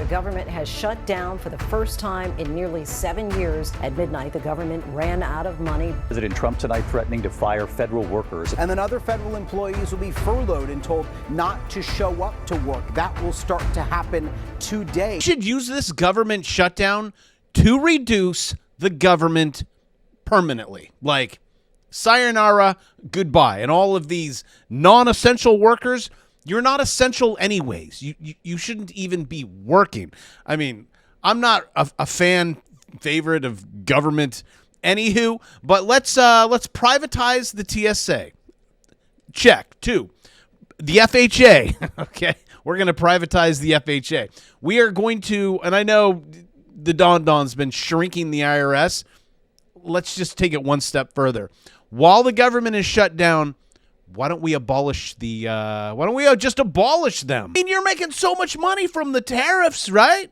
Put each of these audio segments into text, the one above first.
government has shut down for the first time in nearly 7 years. At midnight, the government ran out of money. President Trump tonight threatening to fire federal workers. And then other federal employees will be furloughed and told not to show up to work. That will start to happen today. We should use this government shutdown to reduce the government permanently. Like, sayonara, goodbye. And all of these non-essential workers, you're not essential anyways. You shouldn't even be working. I mean, I'm not a fan favorite of government anywho, but let's privatize the TSA. Check. 2, the FHA. Okay, we're going to privatize the FHA. We are going to, and I know the Don Don's been shrinking the IRS. Let's just take it one step further. While the government is shut down, why don't we abolish the? Why don't we just abolish them? I mean, you're making so much money from the tariffs, right?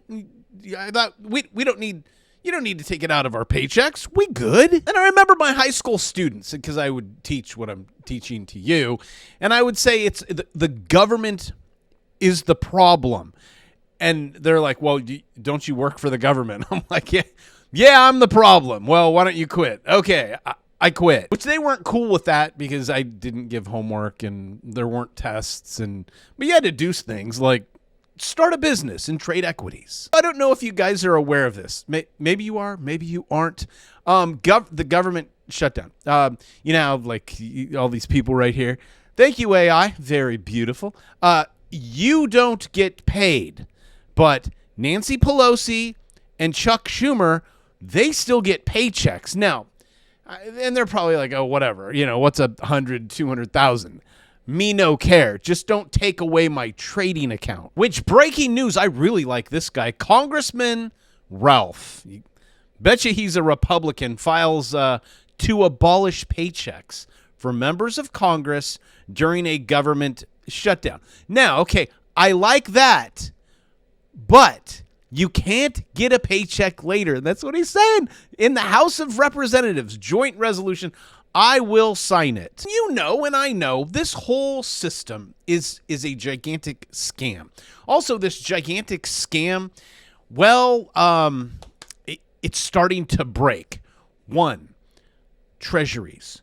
I thought we don't need. You don't need to take it out of our paychecks. We good. And I remember my high school students, because I would teach what I'm teaching to you, and I would say it's the government is the problem. And they're like, well, don't you work for the government? I'm like, yeah, I'm the problem. Well, why don't you quit? Okay, I quit. Which they weren't cool with that because I didn't give homework and there weren't tests. But you had to do things like start a business and trade equities. I don't know if you guys are aware of this. Maybe you are, maybe you aren't. The government shutdown. Like all these people right here. Thank you, AI. Very beautiful. You don't get paid. But Nancy Pelosi and Chuck Schumer, they still get paychecks. Now, and they're probably like, oh, whatever. What's 100, 200,000? Me no care. Just don't take away my trading account. Which, breaking news, I really like this guy. Congressman Ralph. Betcha he's a Republican. Files to abolish paychecks for members of Congress during a government shutdown. Now, okay, I like that. But you can't get a paycheck later. That's what he's saying. In the House of Representatives, joint resolution, I will sign it. You know, and I know, this whole system is a gigantic scam. Also, this gigantic scam, well, it's starting to break. 1, treasuries.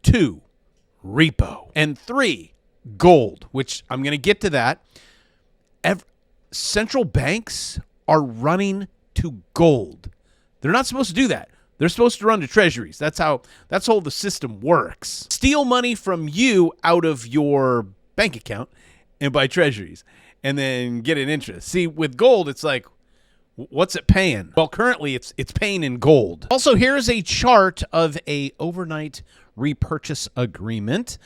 2, repo. And 3, gold, which I'm going to get to that. Central banks are running to gold. They're not supposed to do that. They're supposed to run to treasuries. That's how the system works. Steal money from you out of your bank account and buy treasuries and then get an interest. See, with gold, it's like, what's it paying? Well, currently it's paying in gold. Also, here's a chart of a overnight repurchase agreement.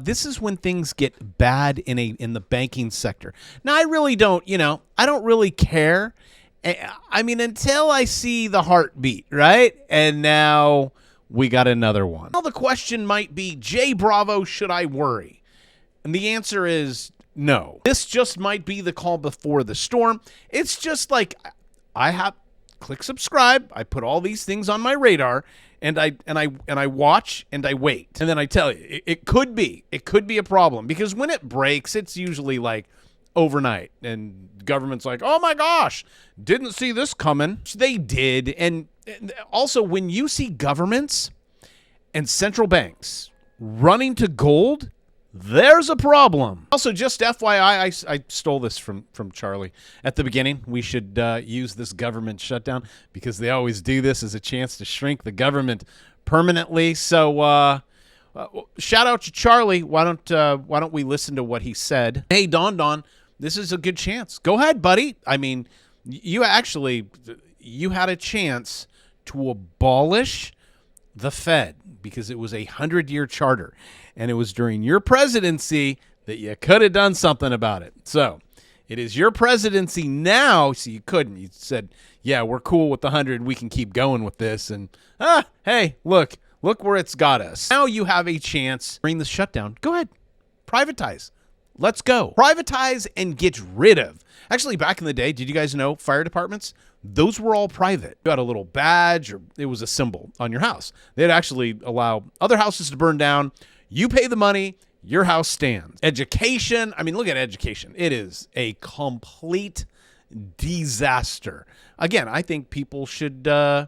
This is when things get bad in the banking sector. Now, I really don't, I don't really care. I mean, until I see the heartbeat, right? And now we got another one. Now the question might be, Jay Bravo, should I worry? And the answer is no. This just might be the call before the storm. It's just like click subscribe. I put all these things on my radar. And I watch and I wait. And then I tell you, it could be a problem because when it breaks, it's usually like overnight and government's like, oh my gosh, didn't see this coming. They did. And also when you see governments and central banks running to gold, there's a problem. Also, just FYI, I stole this from Charlie at the beginning. We should use this government shutdown because they always do this as a chance to shrink the government permanently. So shout out to Charlie. Why don't we listen to what he said? Hey, Don, this is a good chance. Go ahead, buddy. I mean, you had a chance to abolish the Fed because it was a 100-year charter. And it was during your presidency that you could have done something about it. So it is your presidency now, so you couldn't. You said, yeah, we're cool with the 100. We can keep going with this. And, hey, look where it's got us. Now you have a chance during the shutdown. Go ahead. Privatize. Let's go. Privatize and get rid of. Actually, back in the day, did you guys know fire departments? Those were all private. You had a little badge or it was a symbol on your house. They'd actually allow other houses to burn down. You pay the money, your house stands. Education, I mean, look at education. It is a complete disaster. Again, I think people should I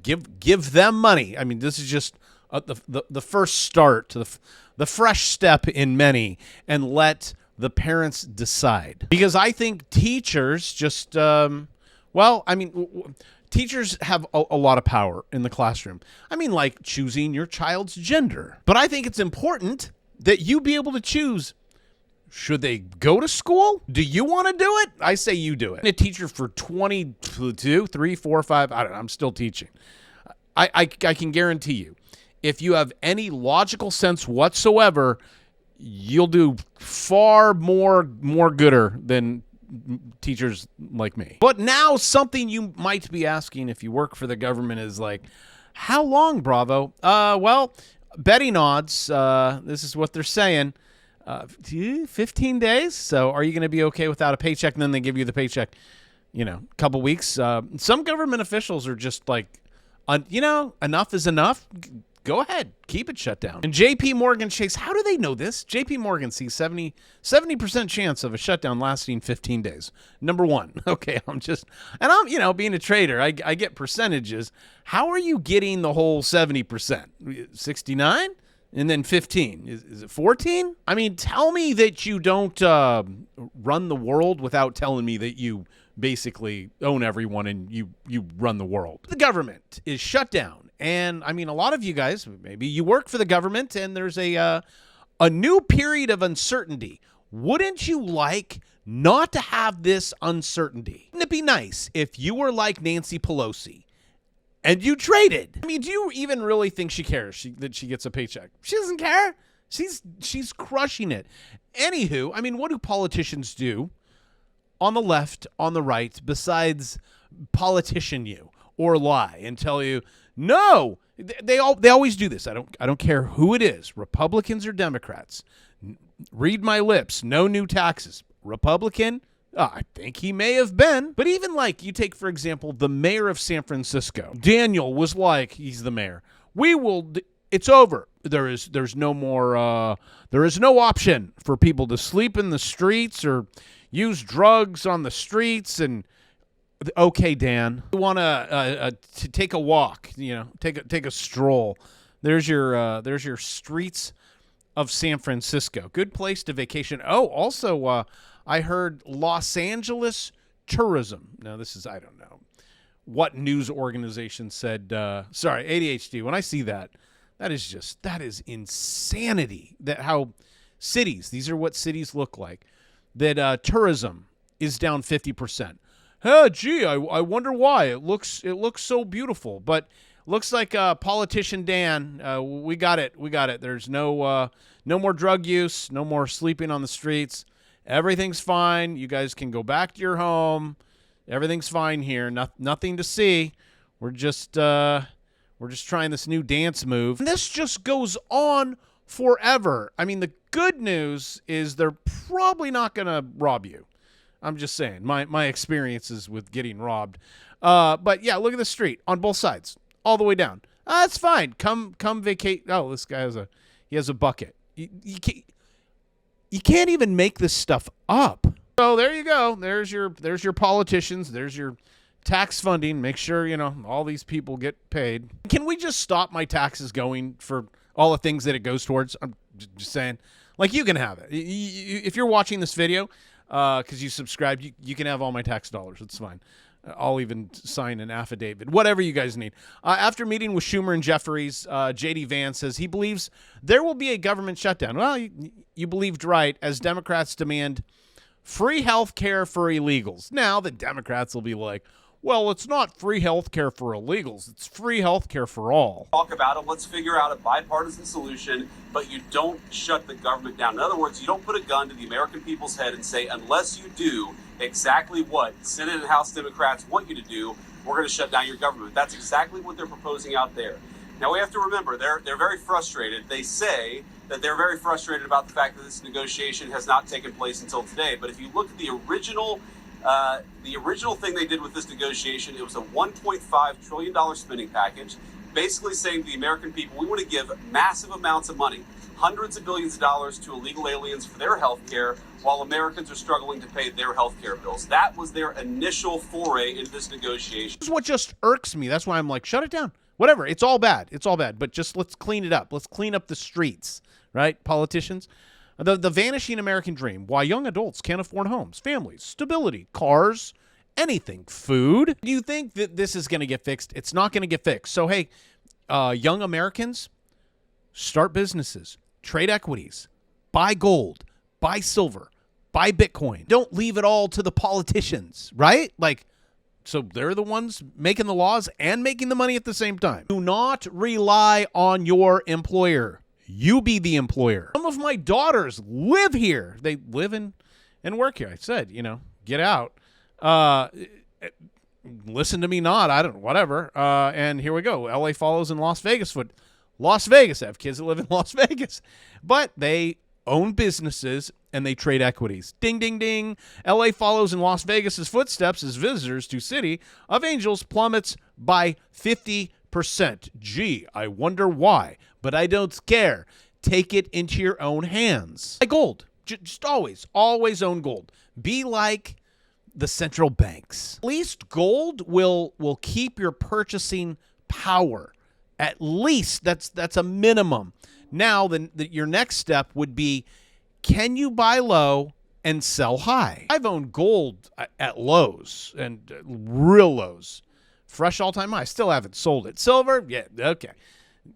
give them money. I mean, this is just the first start to the fresh step in many, and let the parents decide. Because I think teachers just, teachers have a lot of power in the classroom. I mean, like choosing your child's gender. But I think it's important that you be able to choose. Should they go to school? Do you want to do it? I say you do it. I'm a teacher for 22, 3, 4, 5, I don't know, I'm still teaching. I can guarantee you, if you have any logical sense whatsoever, you'll do far more gooder than teachers like me. But now something you might be asking if you work for the government is like, how long, Bravo? Well, betting odds, this is what they're saying, 15 days. So are you going to be okay without a paycheck? And then they give you the paycheck, a couple weeks. Some government officials are just like, enough is enough. Go ahead, keep it shut down. And JP Morgan Chase, how do they know this? JP Morgan sees 70% chance of a shutdown lasting 15 days. Number one. Okay, I'm being a trader, I get percentages. How are you getting the whole 70%? 69? And then 15. Is it 14? I mean, tell me that you don't run the world without telling me that you basically own everyone and you run the world. The government is shut down. And I mean, a lot of you guys, maybe you work for the government and there's a new period of uncertainty. Wouldn't you like not to have this uncertainty? Wouldn't it be nice if you were like Nancy Pelosi and you traded? I mean, do you even really think she cares that she gets a paycheck? She doesn't care. She's crushing it. Anywho, I mean, what do politicians do on the left, on the right, besides politician you or lie and tell you, no, they always do this. I don't care who it is, Republicans or Democrats. Read my lips. No new taxes. Republican? I think he may have been. But even like you take, for example, the mayor of San Francisco. Daniel was like, he's the mayor. It's over. There's no more. There is no option for people to sleep in the streets or use drugs on the streets. And okay, Dan, you want to take a walk, take a stroll. There's your streets of San Francisco. Good place to vacation. Oh, also, I heard Los Angeles tourism. Now, this is, I don't know what news organization said, sorry, ADHD. When I see that is insanity. That how cities, these are what cities look like, that tourism is down 50%. Gee, I wonder why. It looks so beautiful, but looks like politician Dan. We got it. There's no more drug use, no more sleeping on the streets. Everything's fine. You guys can go back to your home. Everything's fine here. Nothing to see. We're just trying this new dance move. And this just goes on forever. I mean, the good news is they're probably not going to rob you. I'm just saying, my experiences with getting robbed. But yeah, look at the street on both sides, all the way down. That's fine. Come vacate. Oh, this guy has a bucket. You can't even make this stuff up. So there you go. There's your politicians. There's your tax funding. Make sure, all these people get paid. Can we just stop my taxes going for all the things that it goes towards? I'm just saying, like, you can have it. If you're watching this video, because you subscribe, you can have all my tax dollars. It's fine. I'll even sign an affidavit, whatever you guys need. After meeting with Schumer and Jeffries, J.D. Vance says he believes there will be a government shutdown. Well, you believed right, as Democrats demand free health care for illegals. Now, the Democrats will be like, well, it's not free health care for illegals. It's free health care for all. Talk about it. Let's figure out a bipartisan solution, but you don't shut the government down. In other words, you don't put a gun to the American people's head and say, unless you do exactly what Senate and House Democrats want you to do, we're going to shut down your government. That's exactly what they're proposing out there. Now, we have to remember, they're very frustrated. They say that they're very frustrated about the fact that this negotiation has not taken place until today. But if you look at the original thing they did with this negotiation, it was a $1.5 trillion spending package, basically saying to the American people, we want to give massive amounts of money. hundreds of billions of dollars to illegal aliens for their health care while Americans are struggling to pay their health care bills. That was their initial foray into this negotiation. This is what just irks me. That's why I'm like, shut it down. Whatever. It's all bad. It's all bad. But just let's clean it up. Let's clean up the streets, right? Politicians. The vanishing American dream. Why young adults can't afford homes, families, stability, cars, anything, food. Do you think that this is going to get fixed? It's not going to get fixed. So, hey, young Americans, start businesses, trade equities, buy gold, buy silver, buy Bitcoin. Don't leave it all to the politicians, right? Like, so they're the ones making the laws and making the money at the same time. Do not rely on your employer. You be the employer. Some of my daughters live here. They live and work here. I said, get out. Listen to me not. I don't know, whatever. And here we go. LA follows in Las Vegas. Las Vegas. I have kids that live in Las Vegas. But they own businesses and they trade equities. Ding, ding, ding. LA follows in Las Vegas's footsteps as visitors to City of Angels plummets by 50%. Gee, I wonder why. But I don't care. Take it into your own hands. Buy gold. Just always own gold. Be like the central banks. At least gold will keep your purchasing power. At least that's a minimum. Now, your next step would be, can you buy low and sell high? I've owned gold at lows and real lows. Fresh all-time high. Still haven't sold it. Silver? Yeah, okay.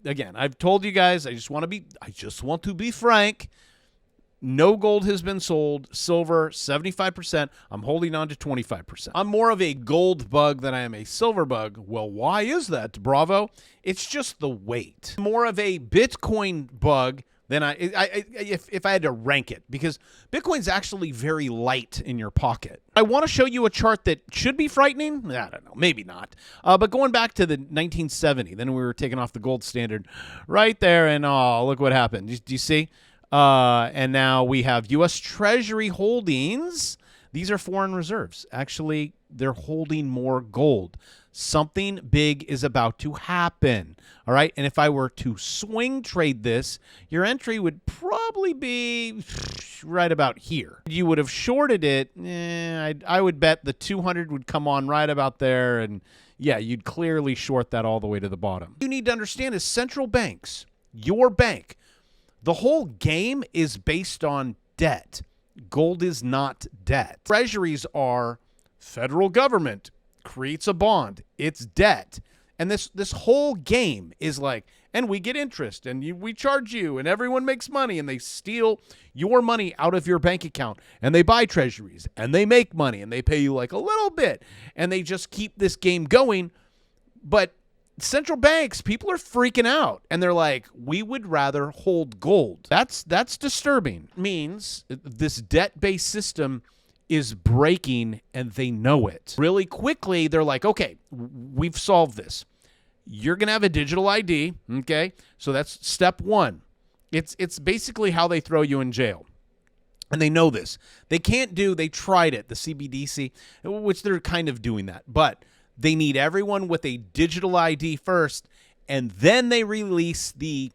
Again, I've told you guys, I just want to be frank. No gold has been sold. Silver, 75%. I'm holding on to 25%. I'm more of a gold bug than I am a silver bug. Well, why is that, Bravo? It's just the weight. More of a Bitcoin bug than if I had to rank it, because Bitcoin's actually very light in your pocket. I want to show you a chart that should be frightening. I don't know, maybe not. But going back to the 1970, then we were taking off the gold standard right there, and oh, look what happened. Do you see? And now we have U.S. Treasury holdings. These are foreign reserves. Actually, they're holding more gold. Something big is about to happen. All right. And if I were to swing trade this, your entry would probably be right about here. You would have shorted it. I would bet the 200 would come on right about there. And yeah, you'd clearly short that all the way to the bottom. You need to understand is central banks, your bank, the whole game is based on debt. Gold is not debt. Treasuries are federal government creates a bond. It's debt. And this whole game is like, and we get interest, and we charge you, and everyone makes money, and they steal your money out of your bank account, and they buy treasuries, and they make money, and they pay you like a little bit, and they just keep this game going. But central banks, people are freaking out, and they're like, we would rather hold gold. That's disturbing. It means this debt-based system is breaking, and they know it. Really quickly, they're like, okay, we've solved this. You're going to have a digital ID, okay? So that's step one. It's basically how they throw you in jail. And they know this. They tried it, the CBDC, which they're kind of doing that. But they need everyone with a digital ID first, and then they release the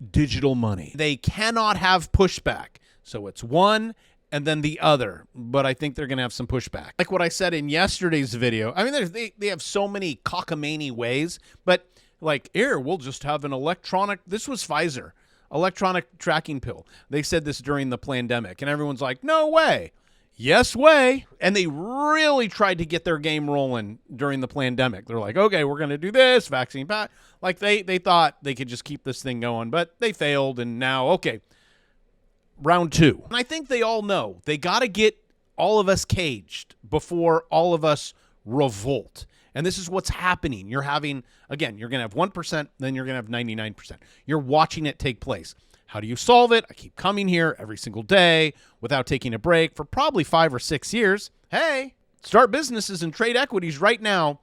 digital money. They cannot have pushback. So it's one and then the other, but I think they're going to have some pushback. Like what I said in yesterday's video. I mean, they have so many cockamamie ways, but like, here, we'll just have an electronic, this was Pfizer, electronic tracking pill. They said this during the pandemic, and everyone's like, no way. Yes way. And they really tried to get their game rolling during the pandemic. They're like, okay, we're going to do this, vaccine pass. Like they thought they could just keep this thing going, but they failed, and now, okay, round two. And I think they all know they got to get all of us caged before all of us revolt. And this is what's happening. You're going to have 1%, then you're going to have 99%. You're watching it take place. How do you solve it? I keep coming here every single day without taking a break for probably 5 or 6 years. Hey, start businesses and trade equities right now.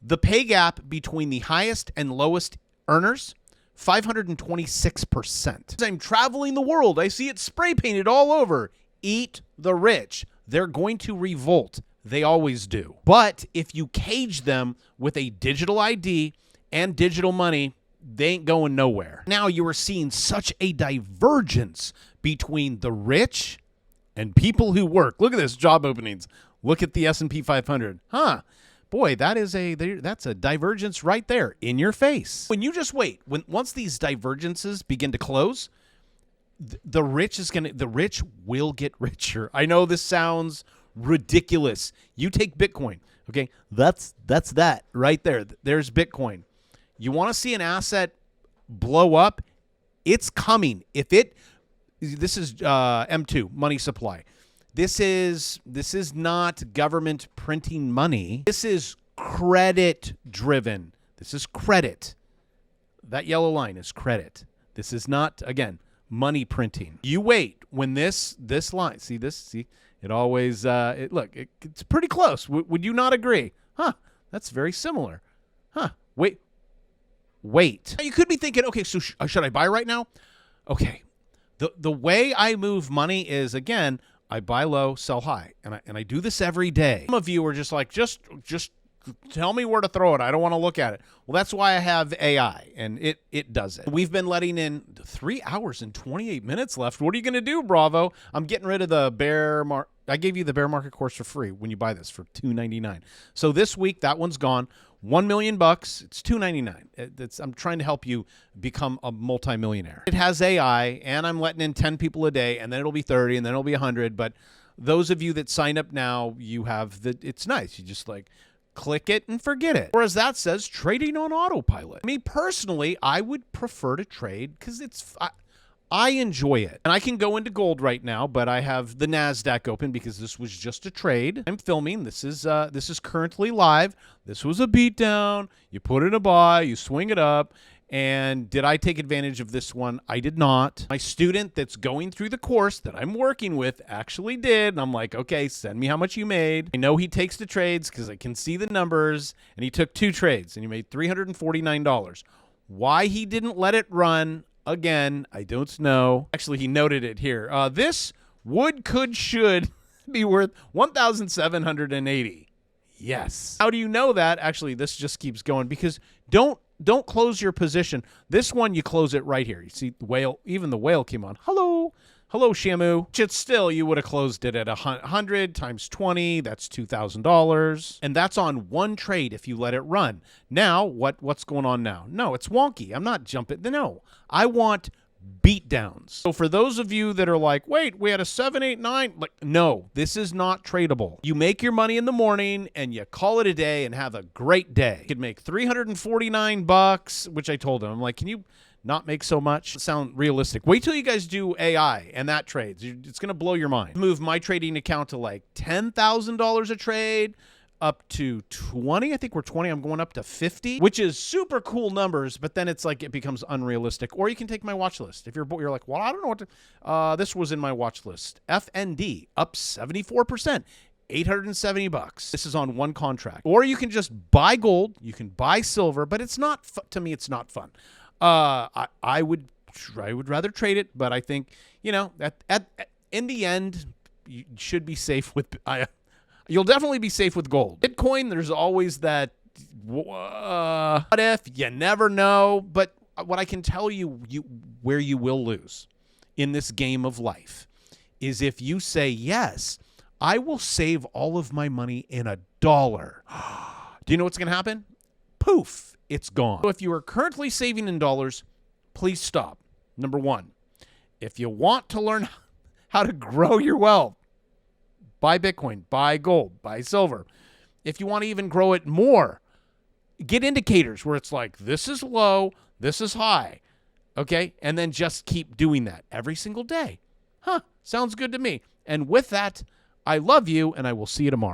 The pay gap between the highest and lowest earners, 526%. As I'm traveling the world, I see it spray painted all over. Eat the rich. They're going to revolt. They always do. But if you cage them with a digital ID and digital money, they ain't going nowhere. Now you are seeing such a divergence between the rich and people who work. Look at this, job openings. Look at the S&P 500. Boy, that's a divergence right there in your face. When you just wait, once these divergences begin to close, the rich will get richer. I know this sounds ridiculous. You take Bitcoin, okay? That's that right there. There's Bitcoin. You want to see an asset blow up? It's coming. This is M2, money supply. This is not government printing money. This is credit driven. This is credit. That yellow line is credit. This is not, again, money printing. You wait when this line, see it always, it's pretty close. Would you not agree? That's very similar. Wait. Now, you could be thinking, okay, so should I buy right now? Okay. The way I move money is, again, I buy low, sell high, and I do this every day. Some of you are just like, just tell me where to throw it. I don't want to look at it. Well, that's why I have AI, and it does it. We've been letting in 3 hours and 28 minutes left. What are you going to do, Bravo? I'm getting rid of the bear market. I gave you the bear market course for free when you buy this for $2.99. So this week, that one's gone. $1 million bucks. It's $2.99. I'm trying to help you become a multimillionaire. It has AI, and I'm letting in 10 people a day, and then it'll be 30, and then it'll be 100. But those of you that sign up now, you have it's nice. You just click it and forget it. Whereas that says trading on autopilot. Me personally, I would prefer to trade because I enjoy it. And I can go into gold right now, but I have the NASDAQ open because this was just a trade. I'm filming. This is currently live. This was a beatdown. You put in a buy, you swing it up. And did I take advantage of this one? I did not. My student that's going through the course that I'm working with actually did. And I'm like, okay, send me how much you made. I know he takes the trades because I can see the numbers. And he took 2 trades and he made $349. Why he didn't let it run, again, I don't know. Actually, he noted it here. This should be worth $1,780. Yes. How do you know that? Actually, this just keeps going because don't close your position. This one, you close it right here. You see the whale, even the whale came on. Hello, Shamu. It's still, you would have closed it at 100 times 20. That's $2,000. And that's on one trade if you let it run. Now, what's going on now? No, it's wonky. I'm not jumping. No, I want beat downs. So for those of you that are like, wait, we had a 7, 8, 9. No, this is not tradable. You make your money in the morning and you call it a day and have a great day. You could make $349, which I told him. I'm like, can you not make so much? Sound realistic. Wait till you guys do AI and that trades. It's going to blow your mind. Move my trading account to $10,000 a trade. Up to 20. I think we're 20. I'm going up to 50, which is super cool numbers, but then it's it becomes unrealistic. Or you can take my watch list. If you're like, well, I don't know what to, this was in my watch list. FND up 74%, $870. This is on one contract. Or you can just buy gold. You can buy silver, but it's not, to me, it's not fun. I would rather trade it, but I think, in the end, you should be safe with, you'll definitely be safe with gold. Bitcoin, there's always that, what if? You never know. But what I can tell you where you will lose in this game of life is if you say, yes, I will save all of my money in $1. Do you know what's going to happen? Poof, it's gone. So if you are currently saving in dollars, please stop. Number one, if you want to learn how to grow your wealth, buy Bitcoin, buy gold, buy silver. If you want to even grow it more, get indicators where it's like, this is low, this is high, okay? And then just keep doing that every single day. Sounds good to me. And with that, I love you, and I will see you tomorrow.